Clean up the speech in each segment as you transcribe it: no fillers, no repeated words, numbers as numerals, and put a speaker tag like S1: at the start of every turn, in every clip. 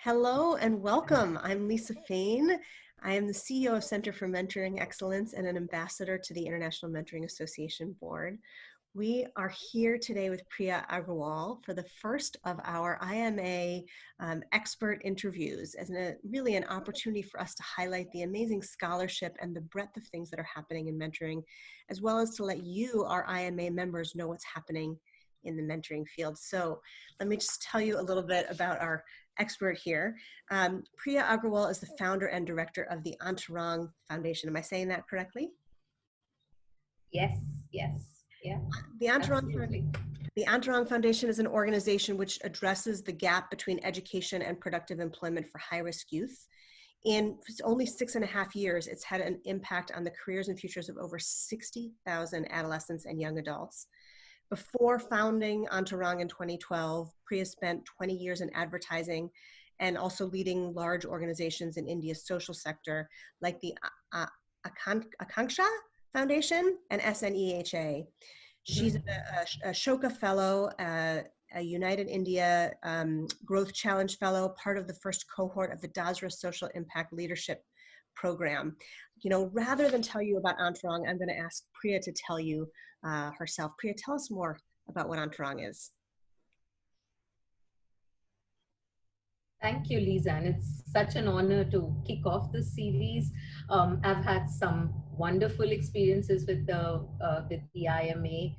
S1: Hello and welcome. I'm Lisa Fain. I am the CEO of Center for Mentoring Excellence and an ambassador to the International Mentoring Association Board. We are here today with Priya Agrawal for the first of our IMA expert interviews as really an opportunity for us to highlight the amazing scholarship and the breadth of things that are happening in mentoring, as well as to let you, our IMA members, know what's happening in the mentoring field. So let me just tell you a little bit about our expert here. Priya Agrawal is the founder and director of the Antarang Foundation. Am I saying that correctly?
S2: Yes. Yeah.
S1: The Antarang Foundation is an organization which addresses the gap between education and productive employment for high-risk youth. In only 6.5 years, it's had an impact on the careers and futures of over 60,000 adolescents and young adults. Before founding Antarang in 2012, Priya spent 20 years in advertising and also leading large organizations in India's social sector like the Akanksha Foundation and SNEHA. She's a Ashoka Fellow, a United India Growth Challenge Fellow, part of the first cohort of the Dasra Social Impact Leadership Program. You know, rather than tell you about Antarang, I'm going to ask Priya to tell you herself. Priya, tell us more about what Antarang is.
S2: Thank you, Lisa. And it's such an honor to kick off this series. I've had some wonderful experiences with the IMA.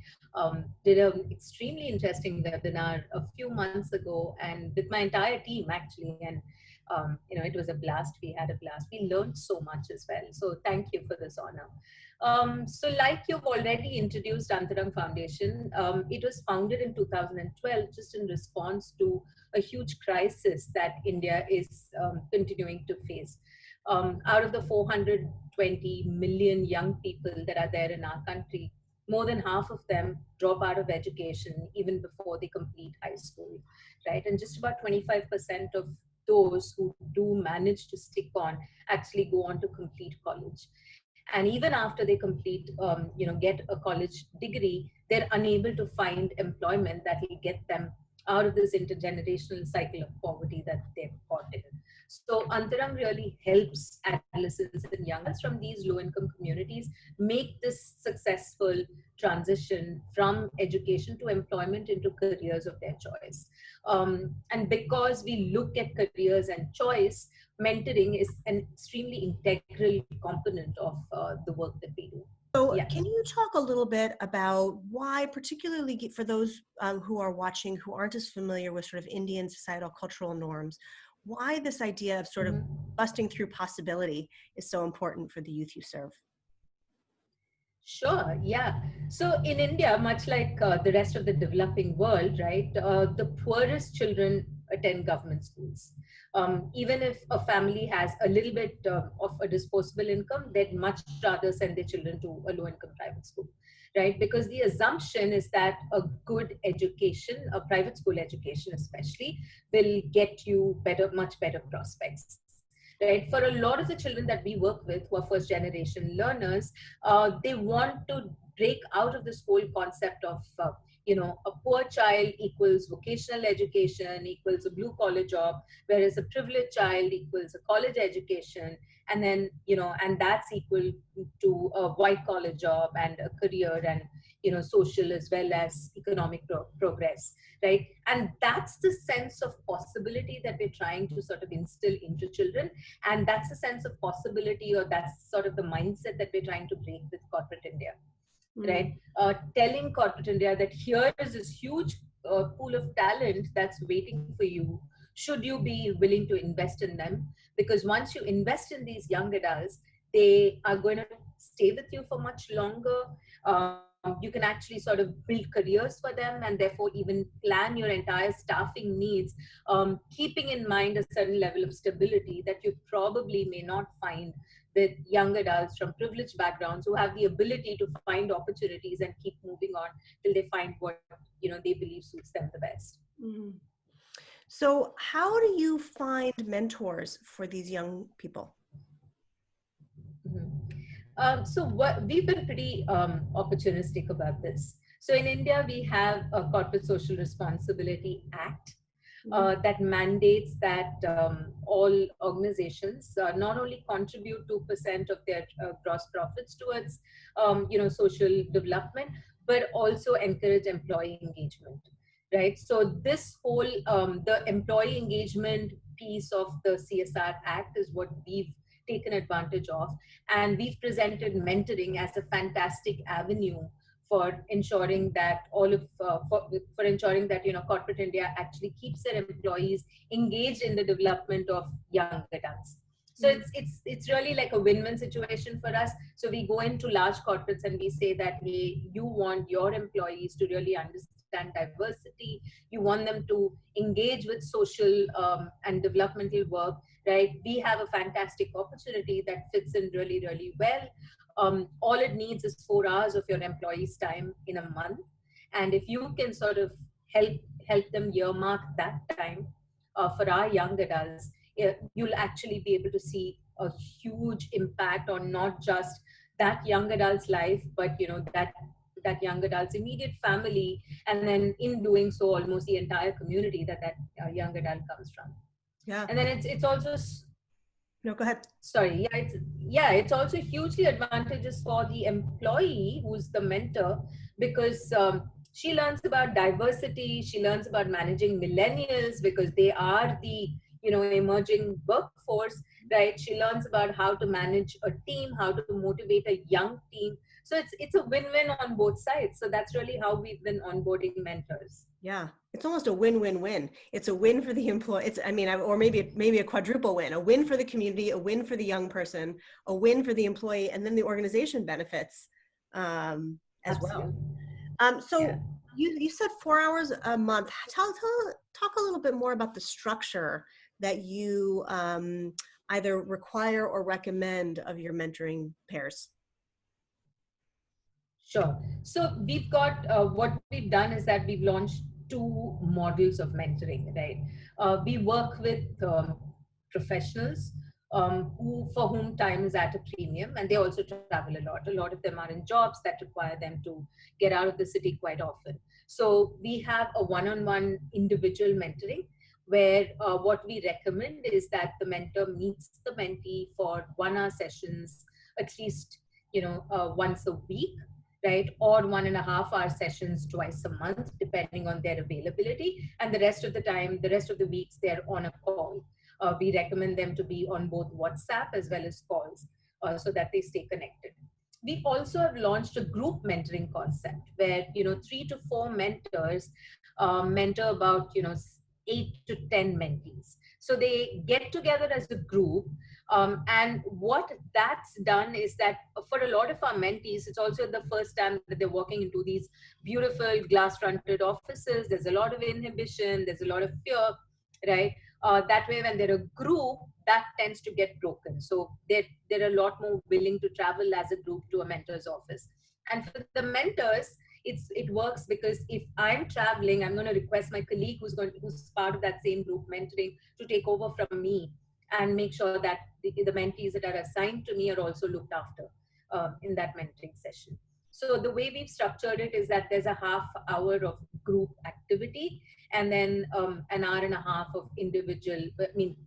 S2: Did an extremely interesting webinar a few months ago, and with my entire team actually. And it was a blast. We had a blast. We learned so much as well. So thank you for this honor. So like you've already introduced Antatang Foundation, it was founded in 2012 just in response to a huge crisis that India is continuing to face. Out of the 420 million young people that are there in our country, more than half of them drop out of education even before they complete high school, right? And just about 25% of those who do manage to stick on actually go on to complete college. And even after they complete, get a college degree, they're unable to find employment that will get them out of this intergenerational cycle of poverty that they've caught in. So Antarang really helps adolescents and young adults from these low-income communities make this successful transition from education to employment into careers of their choice. And because we look at careers and choice, mentoring is an extremely integral component of the work that we do.
S1: So can you talk a little bit about why, particularly for those who are watching who aren't as familiar with sort of Indian societal cultural norms, why this idea of sort of busting through possibility is so important for the youth you serve?
S2: Sure, yeah. So in India, much like the rest of the developing world, right, the poorest children attend government schools. Even if a family has a little bit of a disposable income, they'd much rather send their children to a low-income private school, right? Because the assumption is that a good education, a private school education especially, will get you much better prospects. Right? For a lot of the children that we work with who are first generation learners, they want to break out of this whole concept of, a poor child equals vocational education, equals a blue collar job, whereas a privileged child equals a college education. And then, and that's equal to a white collar job and a career and, social as well as economic progress, right? And that's the sense of possibility that we're trying to sort of instill into children. And that's a sense of possibility, or that's sort of the mindset that we're trying to break with corporate India, right? Telling corporate India that here is this huge pool of talent that's waiting for you. Should you be willing to invest in them? Because once you invest in these young adults, they are going to stay with you for much longer. You can actually sort of build careers for them and therefore even plan your entire staffing needs, keeping in mind a certain level of stability that you probably may not find with young adults from privileged backgrounds who have the ability to find opportunities and keep moving on till they find what they believe suits them the best.
S1: Mm-hmm. So how do you find mentors for these young people?
S2: So we've been pretty opportunistic about this. So in India, we have a Corporate Social Responsibility Act, that mandates that all organizations not only contribute 2% of their gross profits towards social development, but also encourage employee engagement, right? So this whole the employee engagement piece of the CSR Act is what we've taken advantage of, and we've presented mentoring as a fantastic avenue for ensuring that for ensuring that corporate India actually keeps their employees engaged in the development of young adults. So it's really like a win-win situation for us. So we go into large corporates and we say that, hey, you want your employees to really understand diversity, you want them to engage with social and developmental work, right? We have a fantastic opportunity that fits in really, really well. All it needs is 4 hours of your employees' time in a month, and if you can sort of help them earmark that time for our young adults, you'll actually be able to see a huge impact on not just that young adult's life, but that young adult's immediate family, and then in doing so, almost the entire community that young adult comes from.
S1: Yeah.
S2: And then it's also
S1: No, go ahead.
S2: Sorry, it's also hugely advantageous for the employee who's the mentor, because she learns about diversity, she learns about managing millennials because they are the emerging workforce, right? She learns about how to manage a team, how to motivate a young team. So it's a win-win on both sides. So that's really how we've been onboarding mentors.
S1: Yeah, it's almost a win-win-win. It's a win for the employee. Or maybe a quadruple win. A win for the community, a win for the young person, a win for the employee, and then the organization benefits as
S2: Absolutely.
S1: well. So you said 4 hours a month. Talk a little bit more about the structure that you either require or recommend of your mentoring pairs.
S2: Sure. So we've got what we've done is that we've launched 2 models of mentoring, right? We work with professionals for whom time is at a premium, and they also travel a lot. A lot of them are in jobs that require them to get out of the city quite often. So we have a one-on-one individual mentoring where what we recommend is that the mentor meets the mentee for 1-hour sessions, at least once a week, right? Or 1.5-hour sessions twice a month, depending on their availability. And the rest of the time, the rest of the weeks, they're on a call. We recommend them to be on both WhatsApp as well as calls so that they stay connected. We also have launched a group mentoring concept where 3 to 4 mentors mentor about 8 to 10 mentees. So they get together as a group. And what that's done is that for a lot of our mentees, it's also the first time that they're walking into these beautiful glass-fronted offices. There's a lot of inhibition, there's a lot of fear, right? That way, when they're a group, that tends to get broken. So they're a lot more willing to travel as a group to a mentor's office. And for the mentors, it works because if I'm traveling, I'm going to request my colleague who's part of that same group mentoring to take over from me and make sure that the mentees that are assigned to me are also looked after in that mentoring session. So the way we've structured it is that there's a half hour of group activity and then 1.5 hours of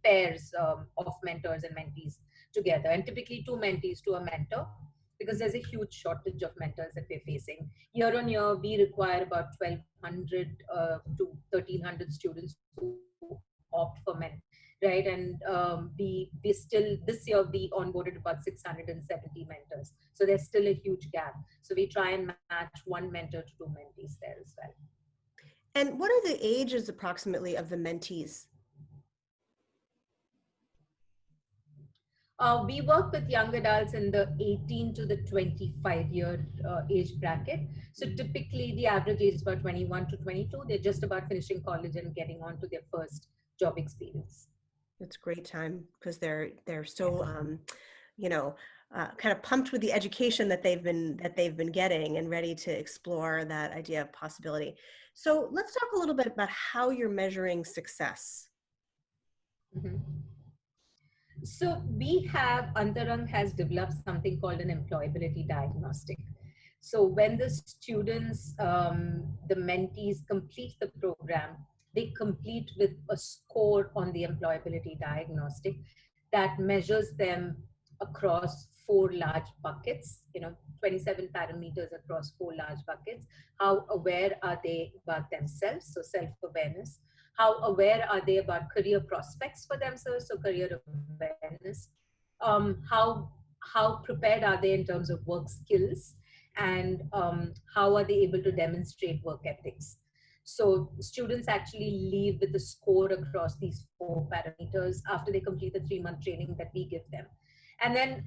S2: pairs of mentors and mentees together, and typically 2 mentees to a mentor, because there's a huge shortage of mentors that we're facing. Year on year, we require about 1,200 to 1,300 students who opt for mentor, right? And we still, this year, we onboarded about 670 mentors. So there's still a huge gap. So we try and match 1 mentor to 2 mentees there as well.
S1: And what are the ages approximately of the mentees?
S2: We work with young adults in the 18 to the 25-year age bracket. So typically the average age is about 21 to 22. They're just about finishing college and getting on to their first job experience.
S1: It's a great time because they're so kind of pumped with the education that they've been getting and ready to explore that idea of possibility. So let's talk a little bit about how you're measuring success.
S2: Mm-hmm. So Antarang has developed something called an employability diagnostic. So when the students, the mentees complete the program, they complete with a score on the employability diagnostic that measures them across four large buckets, 27 parameters across four large buckets. How aware are they about themselves? So self-awareness. How aware are they about career prospects for themselves? So career awareness. How prepared are they in terms of work skills? And how are they able to demonstrate work ethics? So students actually leave with a score across these four parameters after they complete the 3-month training that we give them. And then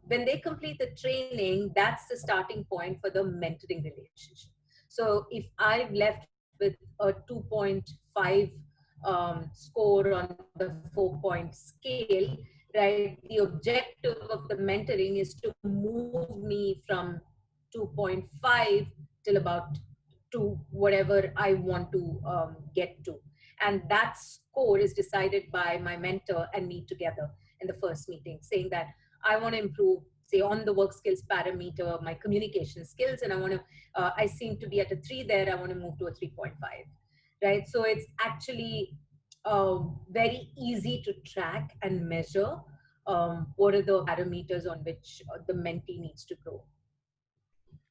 S2: when they complete the training, that's the starting point for the mentoring relationship. So if I've left with a 2.5 score on the 4-point scale, right, the objective of the mentoring is to move me from 2.5 till about to whatever I want to get to. And that score is decided by my mentor and me together in the first meeting, saying that I want to improve, say, on the work skills parameter, my communication skills, and I seem to be at a 3 there, I want to move to a 3.5, right? So it's actually very easy to track and measure what are the parameters on which the mentee needs to grow.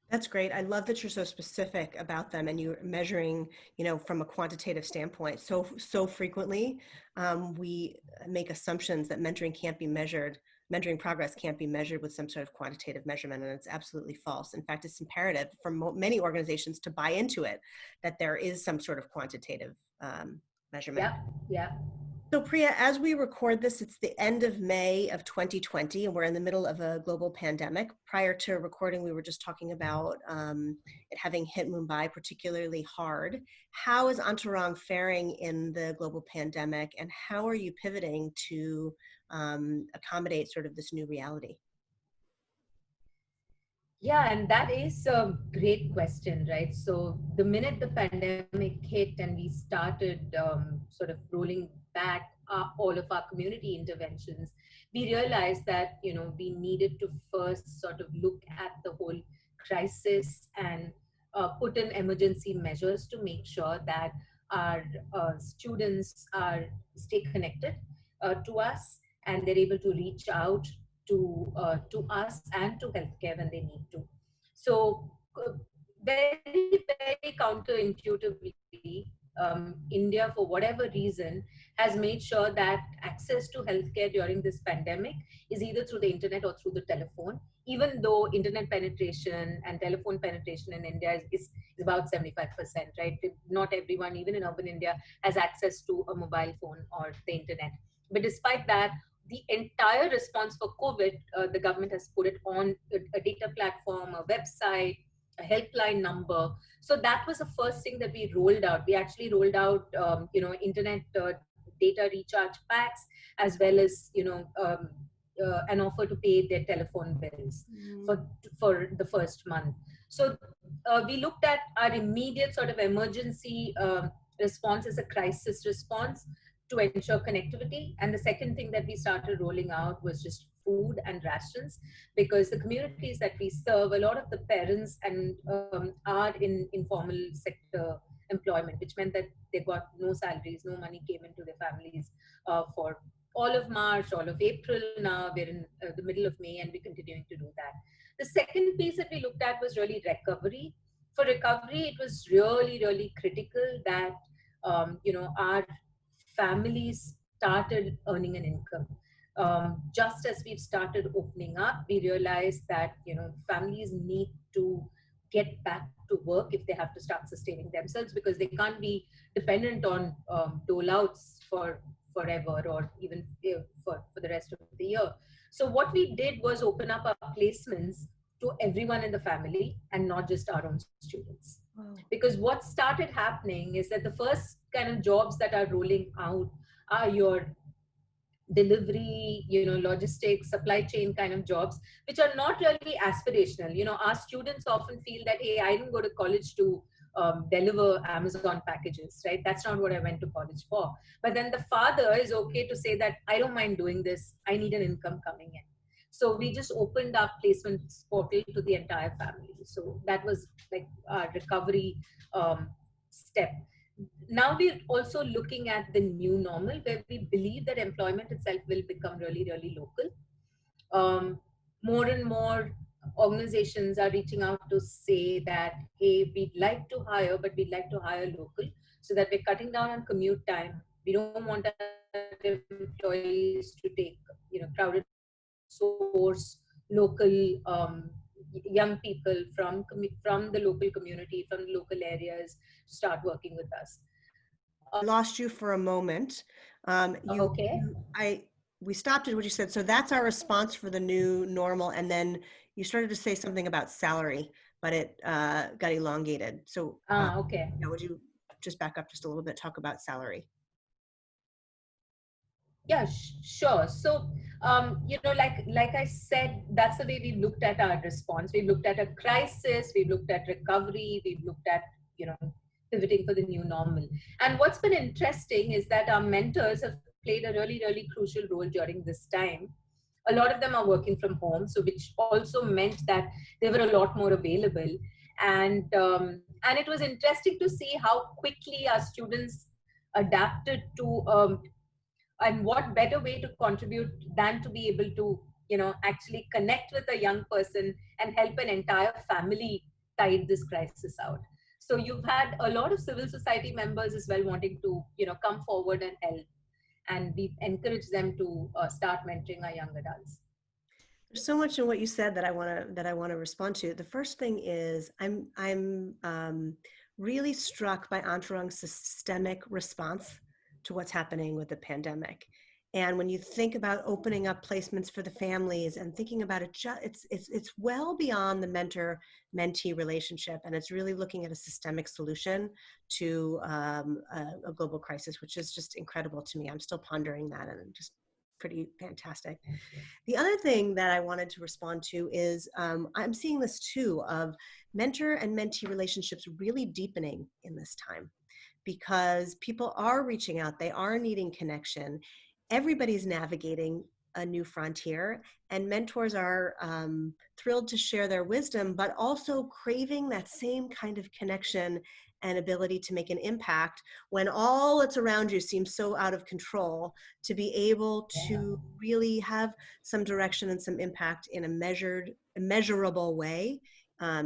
S1: That's great. I love that you're so specific about them and you're measuring, from a quantitative standpoint. So frequently, we make assumptions that mentoring can't be measured. Mentoring progress can't be measured with some sort of quantitative measurement, and it's absolutely false. In fact, it's imperative for many organizations to buy into it, that there is some sort of quantitative measurement.
S2: Yeah.
S1: So Priya, as we record this, it's the end of May of 2020, and we're in the middle of a global pandemic. Prior to recording, we were just talking about it having hit Mumbai particularly hard. How is Antarang faring in the global pandemic, and how are you pivoting to accommodate sort of this new reality?
S2: Yeah, and that is a great question, right? So the minute the pandemic hit and we started sort of rolling back all of our community interventions, we realized that we needed to first sort of look at the whole crisis and put in emergency measures to make sure that our students stay connected to us, and they're able to reach out to us and to healthcare when they need to. So very counterintuitively, India, for whatever reason, has made sure that access to healthcare during this pandemic is either through the internet or through the telephone, even though internet penetration and telephone penetration in India is about 75%, right? Not everyone, even in urban India, has access to a mobile phone or the internet. But despite that, the entire response for COVID, the government has put it on a data platform, a website, a helpline number. So that was the first thing that we rolled out. We actually rolled out, internet data recharge packs, as well as, an offer to pay their telephone bills for the first month. So we looked at our immediate sort of emergency response as a crisis response to ensure connectivity. And the second thing that we started rolling out was just food and rations, because the communities that we serve, a lot of the parents and are in informal sector employment, which meant that they got no salaries, no money came into their families for all of March, all of April. Now we're in the middle of May, and we're continuing to do that. The second piece that we looked at was really recovery. For recovery, it was really, really critical that our families started earning an income. Just as we've started opening up, we realized that families need to get back to work if they have to start sustaining themselves, because they can't be dependent on dole outs for forever, or even for the rest of the year. So what we did was open up our placements to everyone in the family and not just our own students. Wow. Because what started happening is that the first kind of jobs that are rolling out are your delivery, logistics, supply chain kind of jobs, which are not really aspirational. Our students often feel that, hey, I didn't go to college to deliver Amazon packages, right? That's not what I went to college for. But then the father is okay to say that, I don't mind doing this, I need an income coming in. So we just opened our placements portal to the entire family. So that was like our recovery step. now we're also looking at the new normal where we believe that employment itself will become really, really local. More and more organizations are reaching out to say that, hey, we'd like to hire, but we'd like to hire local so that we're cutting down on commute time. We don't want our employees to take, crowded buses. We want to source local young people from the local community, from the local areas to start working with us.
S1: I lost you for a moment.
S2: Okay.
S1: We stopped at what you said. So that's our response for the new normal. And then you started to say something about salary, but it got elongated. So
S2: Okay.
S1: would you just back up just a little bit, talk about salary?
S2: Yeah, sure. So, like I said, that's the way we looked at our response. We looked at a crisis, we looked at recovery, we looked at, pivoting for the new normal. And what's been interesting is that our mentors have played a really, really crucial role during this time. A lot of them are working from home, so which also meant that they were a lot more available. And it was interesting to see how quickly our students adapted to and what better way to contribute than to be able to actually connect with a young person and help an entire family tide this crisis out. So you've had a lot of civil society members as well wanting to come forward and help, and we encourage them to start mentoring our young adults.
S1: There's so much in what you said that I want to respond to. The first thing is I'm really struck by Antarang's systemic response to what's happening with the pandemic. And when you think about opening up placements for the families and thinking about it, it's well beyond the mentor-mentee relationship, and it's really looking at a systemic solution to a global crisis, which is just incredible to me. I'm still pondering that, and just pretty fantastic. The other thing that I wanted to respond to is I'm seeing this too, of mentor and mentee relationships really deepening in this time, because people are reaching out, they are needing connection. Everybody's navigating a new frontier, and mentors are thrilled to share their wisdom, but also craving that same kind of connection and ability to make an impact when all that's around you seems so out of control. To be able to really have some direction and some impact in a measurable way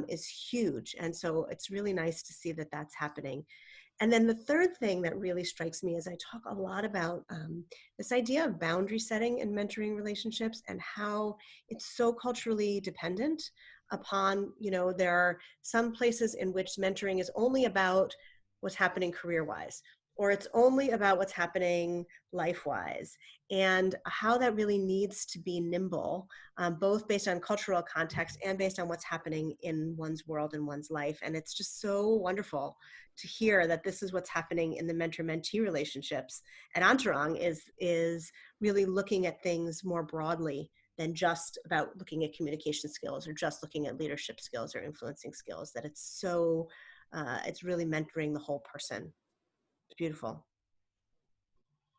S1: is huge. And so it's really nice to see that that's happening. And then the third thing that really strikes me is I talk a lot about this idea of boundary setting and mentoring relationships, and how it's so culturally dependent upon, there are some places in which mentoring is only about what's happening career-wise, or it's only about what's happening life-wise, and how that really needs to be nimble, both based on cultural context and based on what's happening in one's world and one's life. And it's just so wonderful to hear that this is what's happening in the mentor-mentee relationships. And Antarang is really looking at things more broadly than just about looking at communication skills or just looking at leadership skills or influencing skills, that it's really mentoring the whole person. It's beautiful.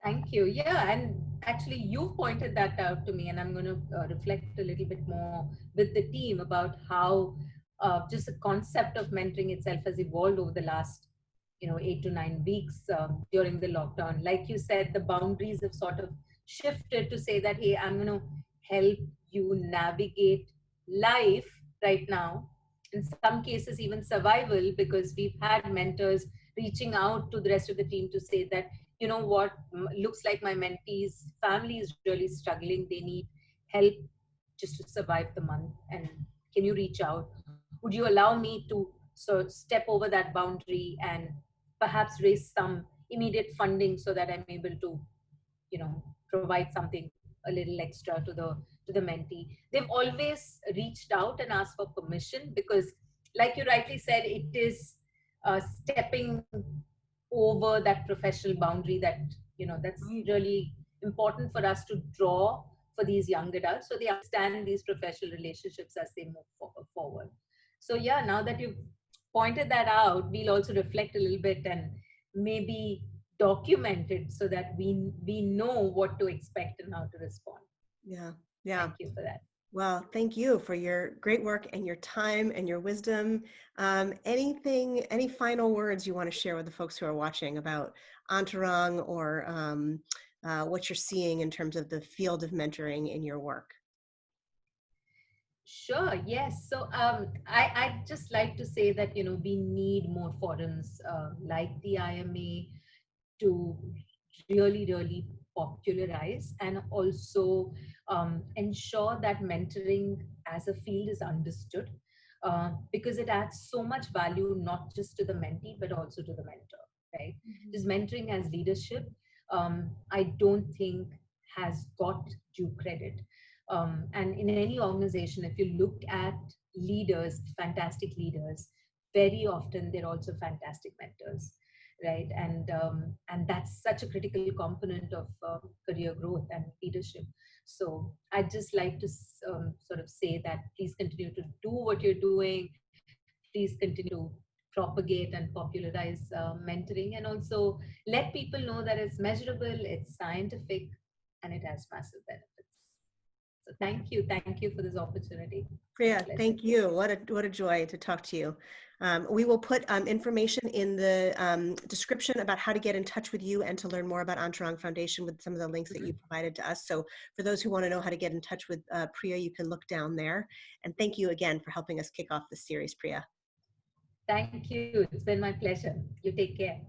S2: Thank you. Yeah, and actually, you pointed that out to me, and I'm going to reflect a little bit more with the team about how just the concept of mentoring itself has evolved over the last, 8 to 9 weeks during the lockdown. Like you said, the boundaries have sort of shifted to say that, hey, I'm going to help you navigate life right now. In some cases, even survival, because we've had mentors reaching out to the rest of the team to say that, you know what, looks like my mentees family is really struggling, they need help just to survive the month, and can you reach out, would you allow me to step over that boundary and perhaps raise some immediate funding so that I'm able to provide something a little extra to the mentee. They've always reached out and asked for permission, because like you rightly said, it is stepping over that professional boundary that that's really important for us to draw for these young adults, so they understand these professional relationships as they move forward. So yeah, now that you've pointed that out, we'll also reflect a little bit and maybe document it so that we know what to expect and how to respond.
S1: Yeah.
S2: Thank you for that.
S1: Well, thank you for your great work and your time and your wisdom. Any final words you want to share with the folks who are watching about Antarang or what you're seeing in terms of the field of mentoring in your work?
S2: Sure, yes. So I'd just like to say that, we need more forums like the IMA to really, really popularize and also ensure that mentoring as a field is understood, because it adds so much value, not just to the mentee, but also to the mentor, right? Because mentoring as leadership, I don't think has got due credit. And in any organization, if you look at leaders, fantastic leaders, very often they're also fantastic mentors, right? And that's such a critical component of career growth and leadership. So I'd just like to sort of say that please continue to do what you're doing. Please continue to propagate and popularize mentoring, and also let people know that it's measurable, it's scientific, and it has massive benefits. So thank you for this opportunity. It's been a
S1: Priya,
S2: pleasure.
S1: thank you. What a joy to talk to you. We will put information in the description about how to get in touch with you and to learn more about Antarang Foundation with some of the links that you provided to us. So for those who want to know how to get in touch with Priya, you can look down there. And thank you again for helping us kick off this series, Priya.
S2: Thank you. It's been my pleasure. You take care.